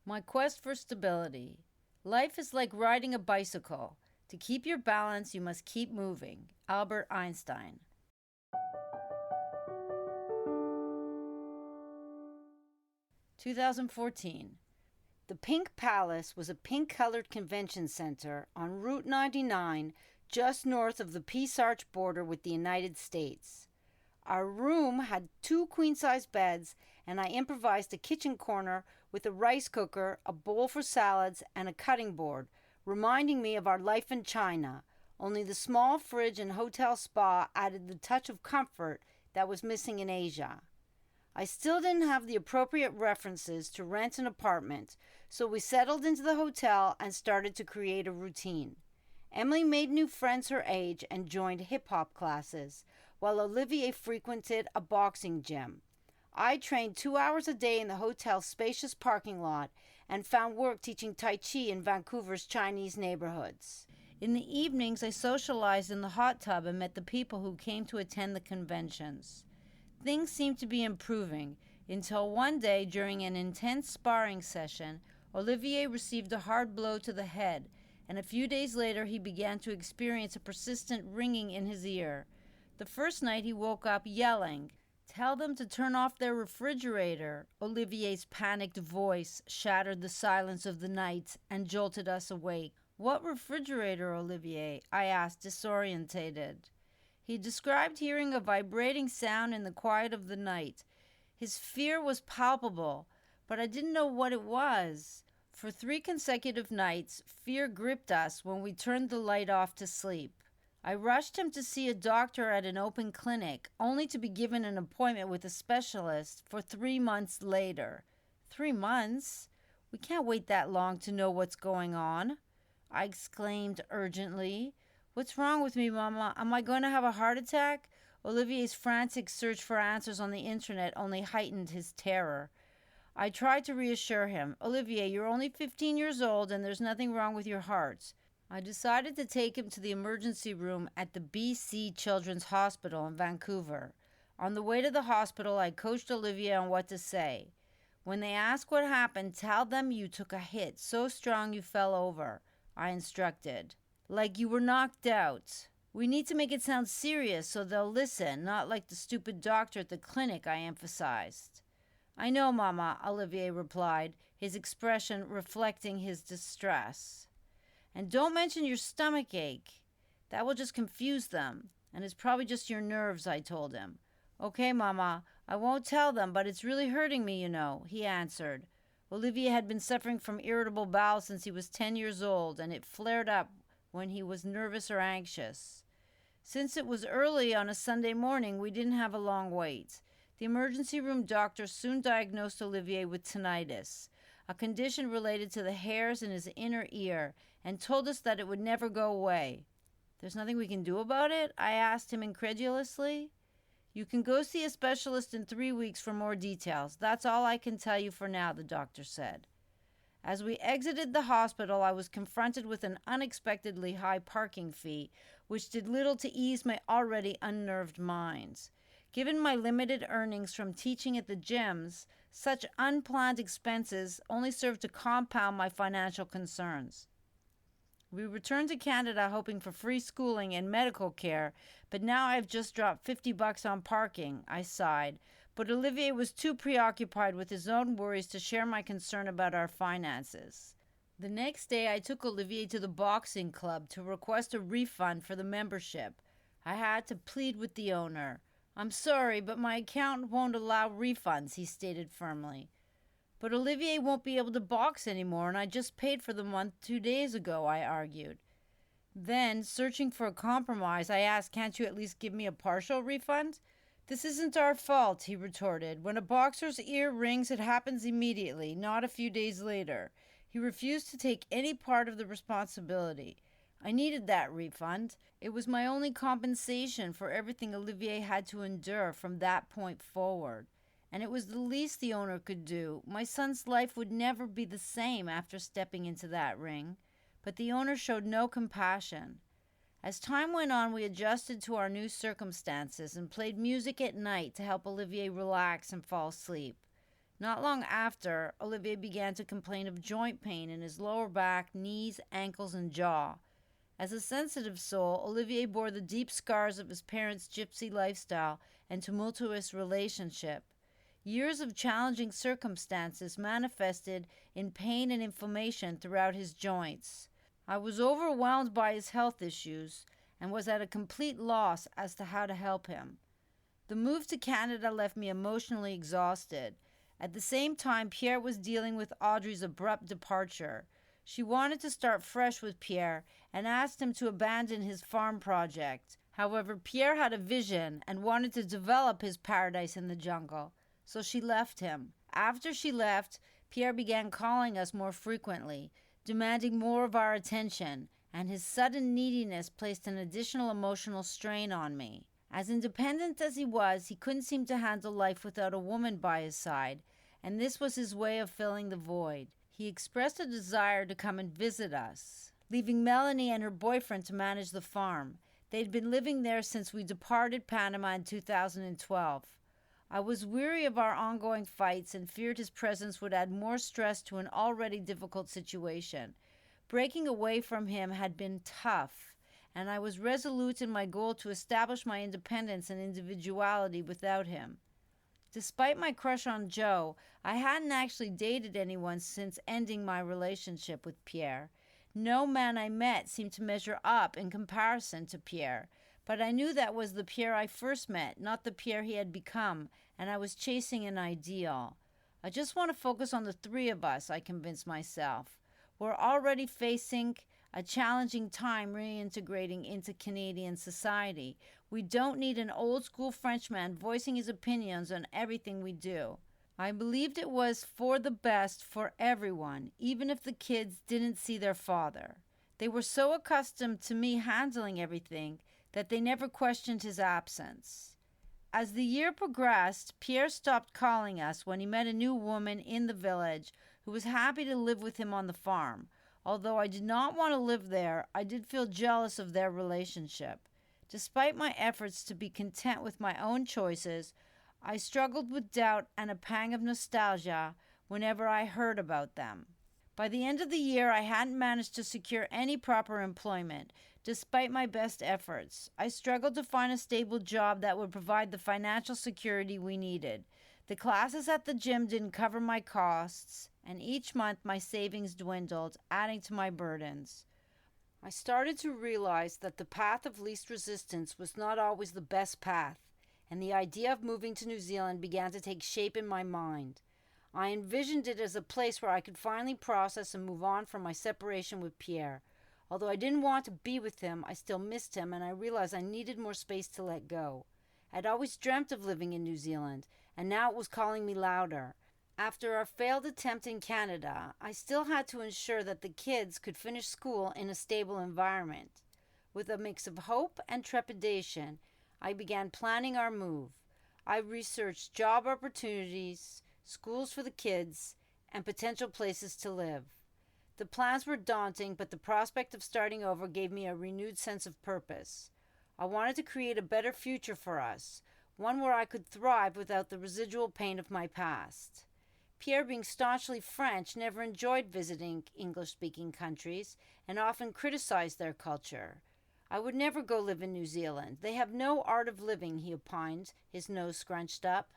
My quest for stability. Life is like riding a bicycle. To keep your balance, you must keep moving. Albert Einstein. 2014. The Pink Palace was a pink-colored convention center on Route 99, just north of the Peace Arch border with the United States. Our room had 2 queen-size beds, and I improvised a kitchen corner with a rice cooker, a bowl for salads, and a cutting board, reminding me of our life in China. Only the small fridge and hotel spa added the touch of comfort that was missing in Asia. I still didn't have the appropriate references to rent an apartment, so we settled into the hotel and started to create a routine. Emilie made new friends her age and joined hip-hop classes, while Olivier frequented a boxing gym. I trained 2 hours a day in the hotel's spacious parking lot and found work teaching Tai Chi in Vancouver's Chinese neighborhoods. In the evenings, I socialized in the hot tub and met the people who came to attend the conventions. Things seemed to be improving until one day during an intense sparring session, Olivier received a hard blow to the head, and a few days later he began to experience a persistent ringing in his ear. The first night he woke up yelling, "Tell them to turn off their refrigerator." Olivier's panicked voice shattered the silence of the night and jolted us awake. "What refrigerator, Olivier?" I asked, disorientated. He described hearing a vibrating sound in the quiet of the night. His fear was palpable, but I didn't know what it was. For 3 consecutive nights, fear gripped us when we turned the light off to sleep. I rushed him to see a doctor at an open clinic, only to be given an appointment with a specialist for 3 months later. 3 months? We can't wait that long to know what's going on, I exclaimed urgently. "What's wrong with me, Mama? Am I going to have a heart attack?" Olivier's frantic search for answers on the internet only heightened his terror. I tried to reassure him. "Olivier, you're only 15 years old and there's nothing wrong with your heart." I decided to take him to the emergency room at the BC Children's Hospital in Vancouver. On the way to the hospital, I coached Olivier on what to say. "When they ask what happened, tell them you took a hit so strong you fell over," I instructed. "Like you were knocked out. We need to make it sound serious so they'll listen, not like the stupid doctor at the clinic," I emphasized. "I know, Mama," Olivier replied, his expression reflecting his distress. "And don't mention your stomach ache. That will just confuse them. And it's probably just your nerves," I told him. "Okay, Mama, I won't tell them, but it's really hurting me, you know," he answered. Olivier had been suffering from irritable bowel since he was 10 years old, and it flared up when he was nervous or anxious. Since it was early on a Sunday morning, we didn't have a long wait. The emergency room doctor soon diagnosed Olivier with tinnitus, a condition related to the hairs in his inner ear, and told us that it would never go away. "There's nothing we can do about it?" I asked him incredulously. "You can go see a specialist in 3 weeks for more details. That's all I can tell you for now," the doctor said. As we exited the hospital, I was confronted with an unexpectedly high parking fee, which did little to ease my already unnerved mind. Given my limited earnings from teaching at the gyms, such unplanned expenses only served to compound my financial concerns. We returned to Canada hoping for free schooling and medical care, but now I've just dropped $50 on parking, I sighed. But Olivier was too preoccupied with his own worries to share my concern about our finances. The next day, I took Olivier to the boxing club to request a refund for the membership. I had to plead with the owner. "I'm sorry, but my account won't allow refunds," he stated firmly. "But Olivier won't be able to box anymore, and I just paid for the month 2 days ago," I argued. Then, searching for a compromise, I asked, "Can't you at least give me a partial refund?" "This isn't our fault," he retorted. "When a boxer's ear rings, it happens immediately, not a few days later." He refused to take any part of the responsibility. I needed that refund. It was my only compensation for everything Olivier had to endure from that point forward. And it was the least the owner could do. My son's life would never be the same after stepping into that ring. But the owner showed no compassion. As time went on, we adjusted to our new circumstances and played music at night to help Olivier relax and fall asleep. Not long after, Olivier began to complain of joint pain in his lower back, knees, ankles, and jaw. As a sensitive soul, Olivier bore the deep scars of his parents' gypsy lifestyle and tumultuous relationship. Years of challenging circumstances manifested in pain and inflammation throughout his joints. I was overwhelmed by his health issues and was at a complete loss as to how to help him. The move to Canada left me emotionally exhausted. At the same time, Pierre was dealing with Audrey's abrupt departure. She wanted to start fresh with Pierre and asked him to abandon his farm project. However, Pierre had a vision and wanted to develop his paradise in the jungle, so she left him. After she left, Pierre began calling us more frequently, demanding more of our attention, and his sudden neediness placed an additional emotional strain on me. As independent as he was, he couldn't seem to handle life without a woman by his side, and this was his way of filling the void. He expressed a desire to come and visit us, leaving Melanie and her boyfriend to manage the farm. They'd been living there since we departed Panama in 2012. I was weary of our ongoing fights and feared his presence would add more stress to an already difficult situation. Breaking away from him had been tough, and I was resolute in my goal to establish my independence and individuality without him. Despite my crush on Joe, I hadn't actually dated anyone since ending my relationship with Pierre. No man I met seemed to measure up in comparison to Pierre, but I knew that was the Pierre I first met, not the Pierre he had become, and I was chasing an ideal. I just want to focus on the three of us, I convinced myself. We're already facing a challenging time reintegrating into Canadian society. We don't need an old-school Frenchman voicing his opinions on everything we do. I believed it was for the best for everyone, even if the kids didn't see their father. They were so accustomed to me handling everything that they never questioned his absence. As the year progressed, Pierre stopped calling us when he met a new woman in the village who was happy to live with him on the farm. Although I did not want to live there, I did feel jealous of their relationship. Despite my efforts to be content with my own choices, I struggled with doubt and a pang of nostalgia whenever I heard about them. By the end of the year, I hadn't managed to secure any proper employment, despite my best efforts. I struggled to find a stable job that would provide the financial security we needed. The classes at the gym didn't cover my costs, and each month my savings dwindled, adding to my burdens. I started to realize that the path of least resistance was not always the best path, and the idea of moving to New Zealand began to take shape in my mind. I envisioned it as a place where I could finally process and move on from my separation with Pierre. Although I didn't want to be with him, I still missed him, and I realized I needed more space to let go. I'd always dreamt of living in New Zealand, and now it was calling me louder. After our failed attempt in Canada, I still had to ensure that the kids could finish school in a stable environment. With a mix of hope and trepidation, I began planning our move. I researched job opportunities, schools for the kids, and potential places to live. The plans were daunting, but the prospect of starting over gave me a renewed sense of purpose. I wanted to create a better future for us, one where I could thrive without the residual pain of my past. Pierre, being staunchly French, never enjoyed visiting English-speaking countries and often criticized their culture. I would never go live in New Zealand. They have no art of living, he opined, his nose scrunched up.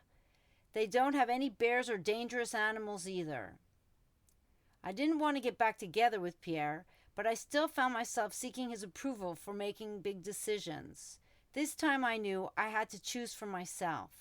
They don't have any bears or dangerous animals either. I didn't want to get back together with Pierre, but I still found myself seeking his approval for making big decisions. This time I knew I had to choose for myself.